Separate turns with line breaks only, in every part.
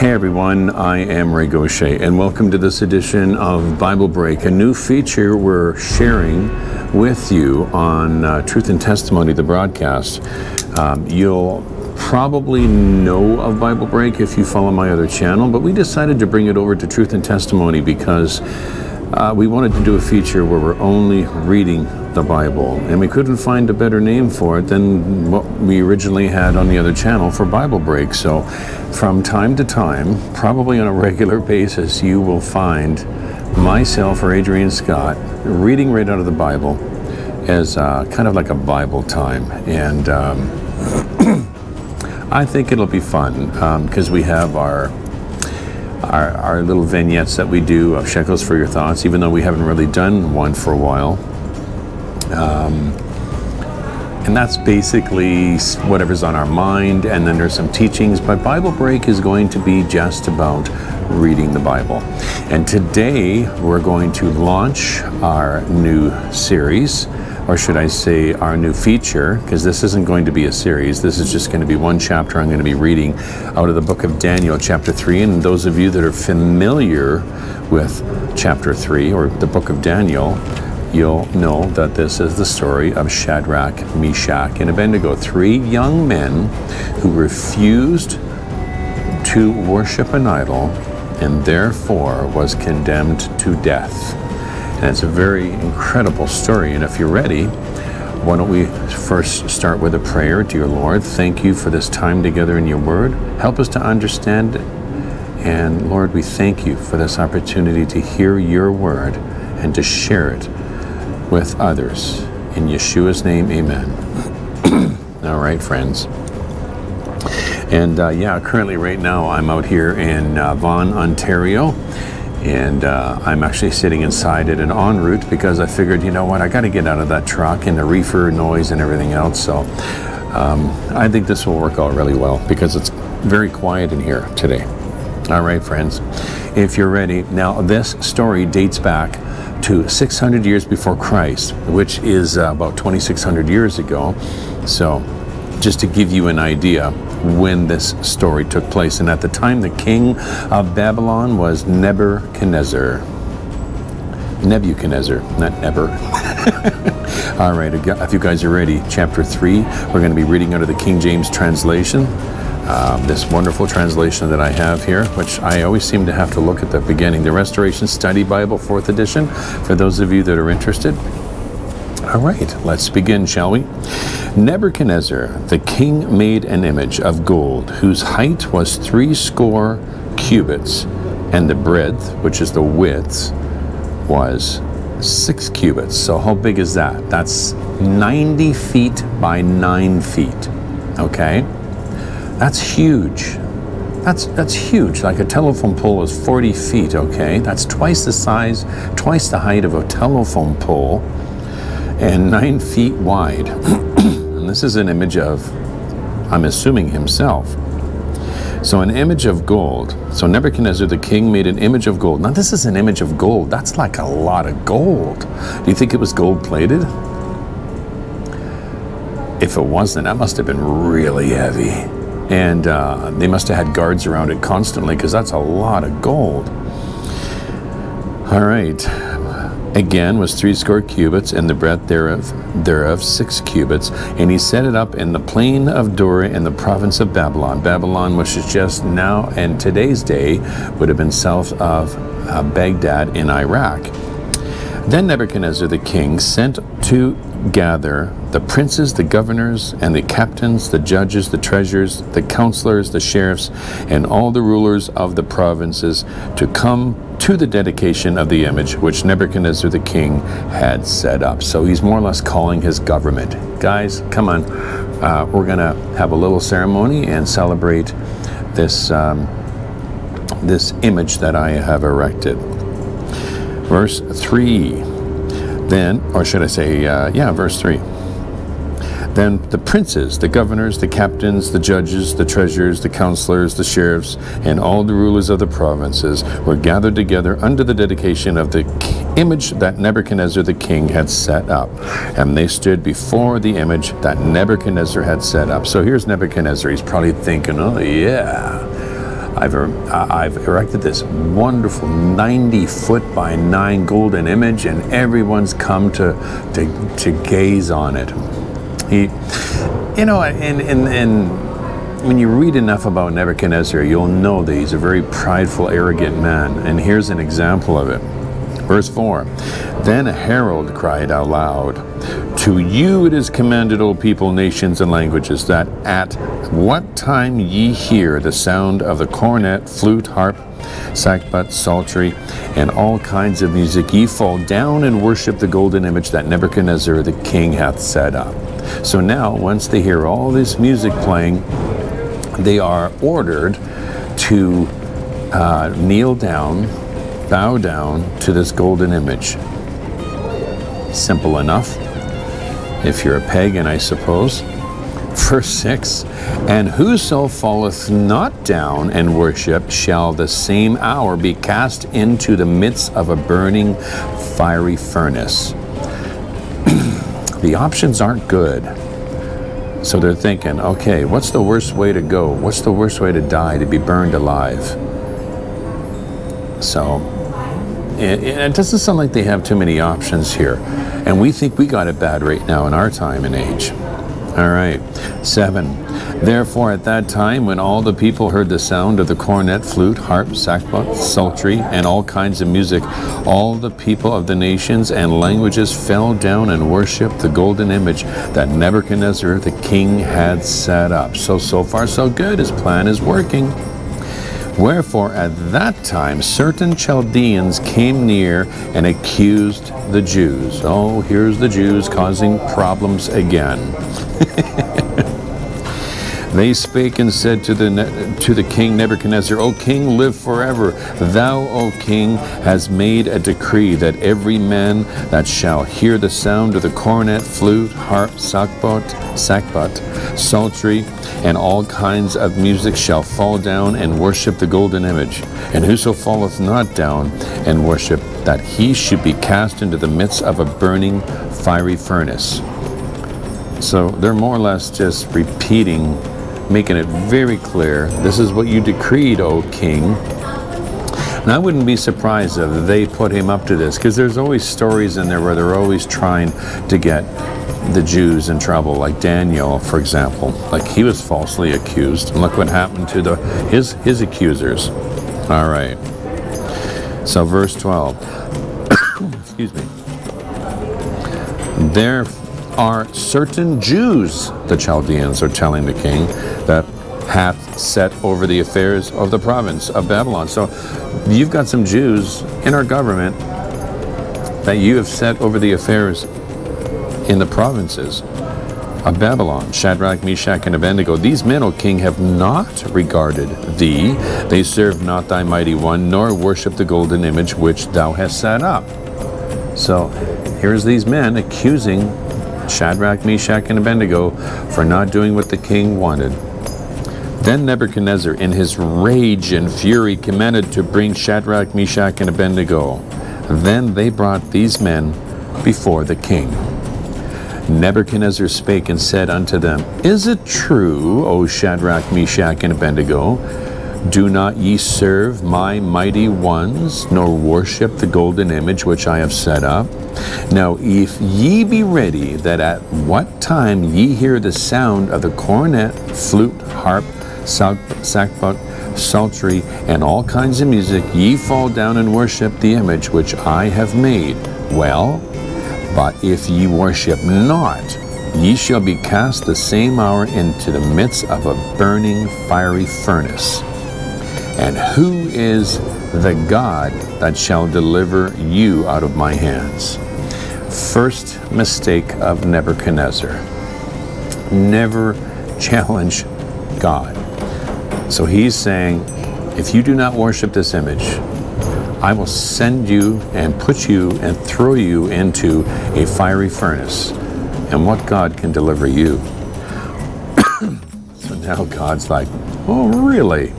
Hey everyone, I am Ray Gauthier, and welcome to this edition of Bible Break, a new feature we're sharing with you on Truth and Testimony, the broadcast. You'll probably know of Bible Break if you follow my other channel, but we decided to bring it over to Truth and Testimony because we wanted to do a feature where we're only reading the Bible, and we couldn't find a better name for it than what we originally had on the other channel for Bible Break. So from time to time, probably on a regular basis, you will find myself or Adrian Scott reading right out of the Bible as kind of like a Bible time. And I think it'll be fun because we have our little vignettes that we do of Shekels for Your Thoughts, even though we haven't really done one for a while. And that's basically whatever's on our mind, and then there's some teachings, but Bible Break is going to be just about reading the Bible. And today we're going to launch our new series, or should I say our new feature, because this isn't going to be a series. This is just going to be one chapter I'm going to be reading out of the book of Daniel, chapter 3. And those of you that are familiar with chapter 3 or the book of Daniel, you'll know that this is the story of Shadrach, Meshach, and Abendego, three young men who refused to worship an idol and therefore was condemned to death. And it's a very incredible story. And if you're ready, why don't we first start with a prayer. Dear Lord, thank you for this time together in your word. Help us to understand it. And Lord, we thank you for this opportunity to hear your word and to share it with others. In Yeshua's name, amen. All right, friends. And currently right now I'm out here in Vaughan, Ontario. And I'm actually sitting inside at an en route because I figured, you know what, I got to get out of that truck and the reefer noise and everything else. So I think this will work out really well because it's very quiet in here today. All right, friends, if you're ready. Now, this story dates back to 600 years before Christ, which is about 2,600 years ago. So just to give you an idea when this story took place. And at the time, the king of Babylon was Nebuchadnezzar, not Never. All right, if you guys are ready, chapter 3, we're going to be reading under the King James translation. This wonderful translation that I have here, which I always seem to have to look at the beginning. The Restoration Study Bible, 4th edition, for those of you that are interested. All right, let's begin, shall we? Nebuchadnezzar, the king, made an image of gold, whose height was 60 cubits, and the breadth, which is the width, was 6 cubits. So how big is that? That's 90 feet by 9 feet, okay? That's huge. That's huge. Like a telephone pole is 40 feet, okay? That's twice the size, twice the height of a telephone pole, and 9 feet wide. And this is an image of, I'm assuming, himself. So an image of gold. So Nebuchadnezzar the king made an image of gold. Now this is an image of gold. That's like a lot of gold. Do you think it was gold plated? If it wasn't, that must have been really heavy. And they must have had guards around it constantly because that's a lot of gold. All right. Again was 60 cubits, and the breadth thereof 6 cubits. And he set it up in the plain of Dura in the province of Babylon. Babylon, which is just now, and today's day, would have been south of Baghdad in Iraq. Then Nebuchadnezzar the king sent to gather the princes, the governors, and the captains, the judges, the treasurers, the counselors, the sheriffs, and all the rulers of the provinces to come to the dedication of the image which Nebuchadnezzar the king had set up. So he's more or less calling his government. Guys, come on. We're going to have a little ceremony and celebrate this, this image that I have erected. Verse 3. Then, or should I say, verse 3. Then the princes, the governors, the captains, the judges, the treasurers, the counselors, the sheriffs, and all the rulers of the provinces were gathered together under the dedication of the image that Nebuchadnezzar the king had set up. And they stood before the image that Nebuchadnezzar had set up. So here's Nebuchadnezzar. He's probably thinking, oh yeah, I've erected this wonderful 90-foot by 9 golden image, and everyone's come to gaze on it. And when you read enough about Nebuchadnezzar, you'll know that he's a very prideful, arrogant man. And here's an example of it. Verse 4, then a herald cried out loud, to you it is commanded, O people, nations, and languages, that at what time ye hear the sound of the cornet, flute, harp, sackbut, psaltery, and all kinds of music, ye fall down and worship the golden image that Nebuchadnezzar the king hath set up. So now, once they hear all this music playing, they are ordered to kneel down, bow down to this golden image. Simple enough, if you're a pagan, I suppose. Verse 6, and whoso falleth not down and worship shall the same hour be cast into the midst of a burning fiery furnace. The options aren't good. So they're thinking, okay, what's the worst way to go? What's the worst way to die, to be burned alive? So it doesn't sound like they have too many options here. And we think we got it bad right now in our time and age. All right, 7. Therefore at that time, when all the people heard the sound of the cornet, flute, harp, sackbut, psaltery, and all kinds of music, all the people of the nations and languages fell down and worshipped the golden image that Nebuchadnezzar the king had set up. So far so good. His plan is working. Wherefore at that time certain Chaldeans came near and accused the Jews. Oh, here's the Jews causing problems again. They spake and said to the king Nebuchadnezzar, O king, live forever. Thou, O king, hast made a decree that every man that shall hear the sound of the cornet, flute, harp, sackbut, psaltery, and all kinds of music shall fall down and worship the golden image. And whoso falleth not down and worship, that he should be cast into the midst of a burning fiery furnace. So they're more or less just repeating, making it very clear, this is what you decreed, O king. And I wouldn't be surprised if they put him up to this, because there's always stories in there where they're always trying to get the Jews in trouble, like Daniel, for example. Like, he was falsely accused, and look what happened to his accusers. All right. So verse 12. Excuse me. There are certain Jews, the Chaldeans are telling the king, that hath set over the affairs of the province of Babylon. So you've got some Jews in our government that you have set over the affairs in the provinces of Babylon. Shadrach, Meshach, and Abendego. These men, O king, have not regarded thee. They serve not thy mighty one, nor worship the golden image which thou hast set up. So here's these men accusing Shadrach, Meshach, and Abednego for not doing what the king wanted. Then Nebuchadnezzar, in his rage and fury, commanded to bring Shadrach, Meshach, and Abednego. Then they brought these men before the king. Nebuchadnezzar spake and said unto them, Is it true, O Shadrach, Meshach, and Abednego? Do not ye serve my mighty ones, nor worship the golden image which I have set up? Now if ye be ready, that at what time ye hear the sound of the cornet, flute, harp, sackbut, psaltery, and all kinds of music, ye fall down and worship the image which I have made. Well, but if ye worship not, ye shall be cast the same hour into the midst of a burning fiery furnace. And who is the God that shall deliver you out of my hands? First mistake of Nebuchadnezzar. Never challenge God. So he's saying, if you do not worship this image, I will send you and put you and throw you into a fiery furnace. And what God can deliver you? So now God's like, oh, really?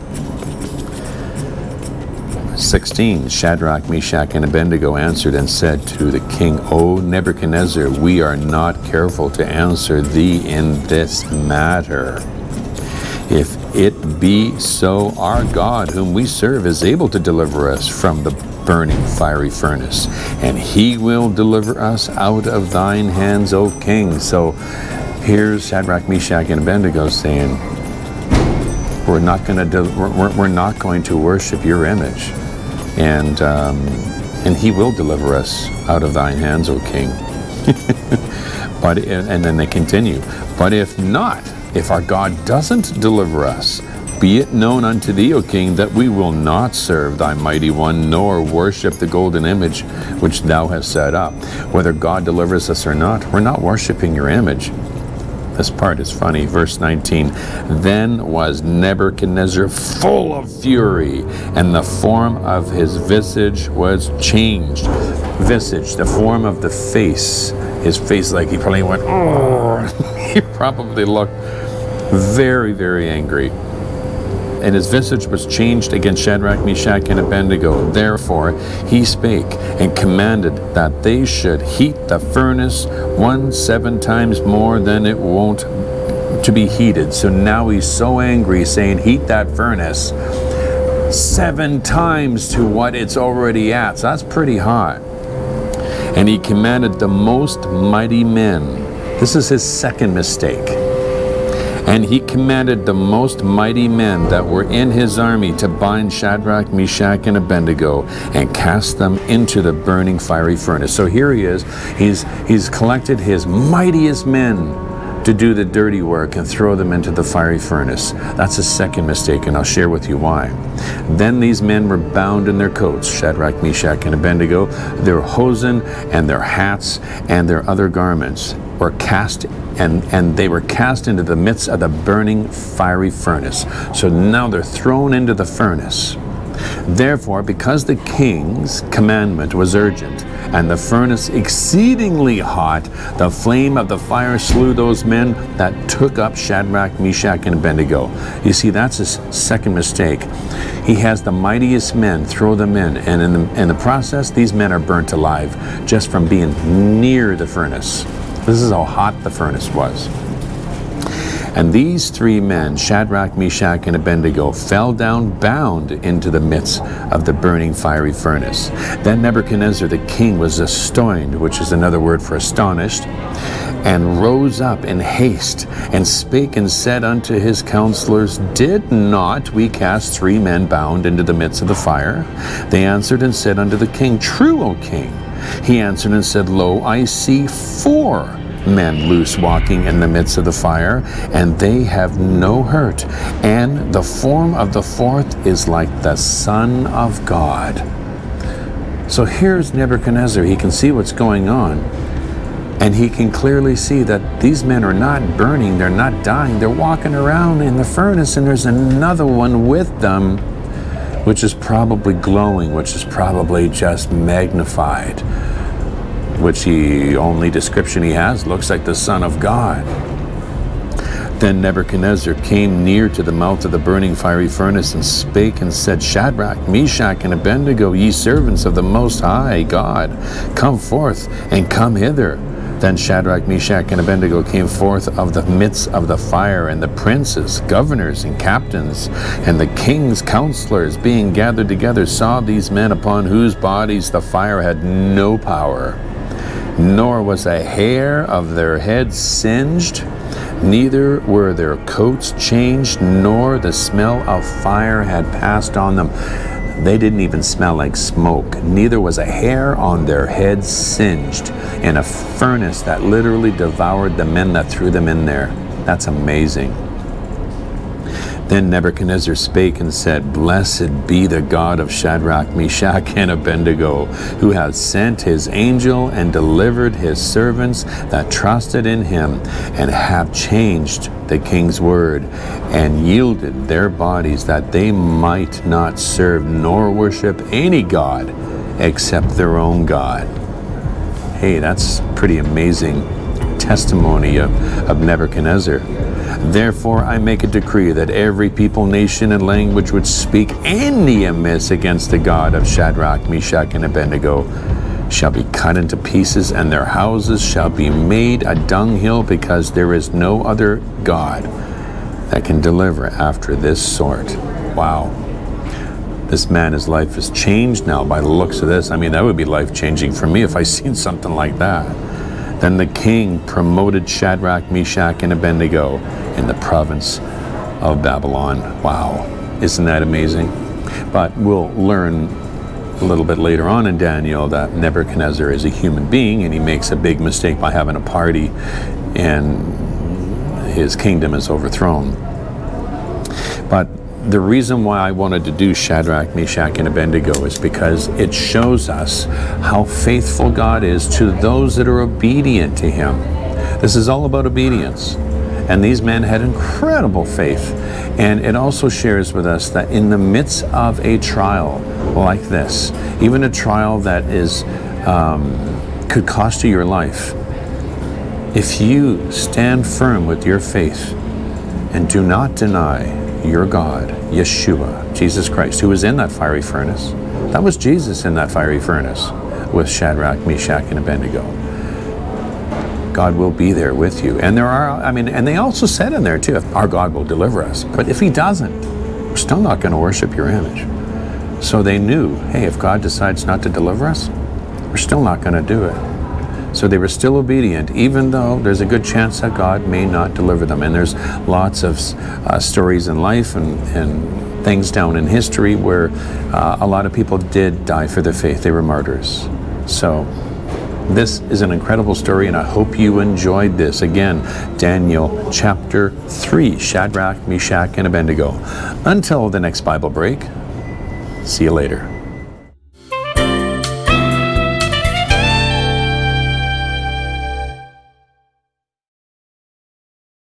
16, Shadrach, Meshach, and Abednego answered and said to the king, O Nebuchadnezzar, we are not careful to answer thee in this matter. If it be so, our God, whom we serve, is able to deliver us from the burning fiery furnace, and he will deliver us out of thine hands, O king. So here's Shadrach, Meshach, and Abednego saying, we're not going to worship your image, and he will deliver us out of thine hands, O king. And then they continue, but if not, if our God doesn't deliver us, be it known unto thee, O king, that we will not serve thy mighty one, nor worship the golden image which thou hast set up. Whether God delivers us or not, we're not worshiping your image. This part is funny. Verse 19, then was Nebuchadnezzar full of fury, and the form of his visage was changed. Visage, the form of the face. His face, like he probably went, oh, he probably looked very, very angry. And his visage was changed against Shadrach, Meshach, and Abednego. Therefore he spake and commanded that they should heat the furnace 7 times more than it wont to be heated. So now he's so angry, saying, heat that furnace 7 times to what it's already at. So that's pretty hot. And he commanded the most mighty men. This is his second mistake. And he commanded the most mighty men that were in his army to bind Shadrach, Meshach, and Abednego and cast them into the burning fiery furnace. So here he is. He's collected his mightiest men to do the dirty work and throw them into the fiery furnace. That's his second mistake, and I'll share with you why. Then these men were bound in their coats, Shadrach, Meshach, and Abednego. Their hosen and their hats and their other garments were cast, and they were cast into the midst of the burning fiery furnace. So now they're thrown into the furnace. Therefore, because the king's commandment was urgent, and the furnace exceedingly hot, the flame of the fire slew those men that took up Shadrach, Meshach, and Abednego. You see, that's his second mistake. He has the mightiest men throw them in, and in the process, these men are burnt alive just from being near the furnace. This is how hot the furnace was. And these 3 men, Shadrach, Meshach, and Abednego, fell down bound into the midst of the burning fiery furnace. Then Nebuchadnezzar the king was astonished, which is another word for astonished, and rose up in haste, and spake and said unto his counselors, did not we cast 3 men bound into the midst of the fire? They answered and said unto the king, true, O king. He answered and said, lo, I see 4 men loose walking in the midst of the fire, and they have no hurt. And the form of the 4th is like the Son of God. So here's Nebuchadnezzar. He can see what's going on, and he can clearly see that these men are not burning, they're not dying, they're walking around in the furnace, and there's another one with them, which is probably glowing, which is probably just magnified, which the only description he has looks like the Son of God. Then Nebuchadnezzar came near to the mouth of the burning fiery furnace and spake and said, Shadrach, Meshach, and Abednego, ye servants of the Most High God, come forth and come hither. Then Shadrach, Meshach, and Abednego came forth of the midst of the fire, and the princes, governors, and captains, and the king's counselors, being gathered together, saw these men upon whose bodies the fire had no power, nor was a hair of their heads singed, neither were their coats changed, nor the smell of fire had passed on them. They didn't even smell like smoke. Neither was a hair on their heads singed, in a furnace that literally devoured the men that threw them in there. That's amazing. Then Nebuchadnezzar spake and said, blessed be the God of Shadrach, Meshach, and Abednego, who hath sent his angel and delivered his servants that trusted in him, and have changed the king's word, and yielded their bodies that they might not serve nor worship any god except their own God. Hey, that's pretty amazing testimony of Nebuchadnezzar. Therefore I make a decree that every people, nation, and language which speak any amiss against the God of Shadrach, Meshach, and Abednego shall be cut into pieces, and their houses shall be made a dunghill, because there is no other God that can deliver after this sort. Wow. This man, his life is changed now by the looks of this. I mean, that would be life-changing for me if I seen something like that. Then the king promoted Shadrach, Meshach, and Abednego in the province of Babylon. Wow, isn't that amazing? But we'll learn a little bit later on in Daniel that Nebuchadnezzar is a human being, and he makes a big mistake by having a party, and his kingdom is overthrown. But the reason why I wanted to do Shadrach, Meshach, and Abednego is because it shows us how faithful God is to those that are obedient to him. This is all about obedience. And these men had incredible faith. And it also shares with us that in the midst of a trial like this, even a trial that is could cost you your life, if you stand firm with your faith and do not deny your God, Yeshua, Jesus Christ, who was in that fiery furnace. That was Jesus in that fiery furnace with Shadrach, Meshach, and Abednego. God will be there with you. And and they also said in there too, our God will deliver us. But if he doesn't, we're still not going to worship your image. So they knew, hey, if God decides not to deliver us, we're still not going to do it. So they were still obedient, even though there's a good chance that God may not deliver them. And there's lots of stories in life and things down in history where a lot of people did die for their faith. They were martyrs. So this is an incredible story, and I hope you enjoyed this. Again, Daniel chapter 3, Shadrach, Meshach, and Abednego. Until the next Bible break, see you later.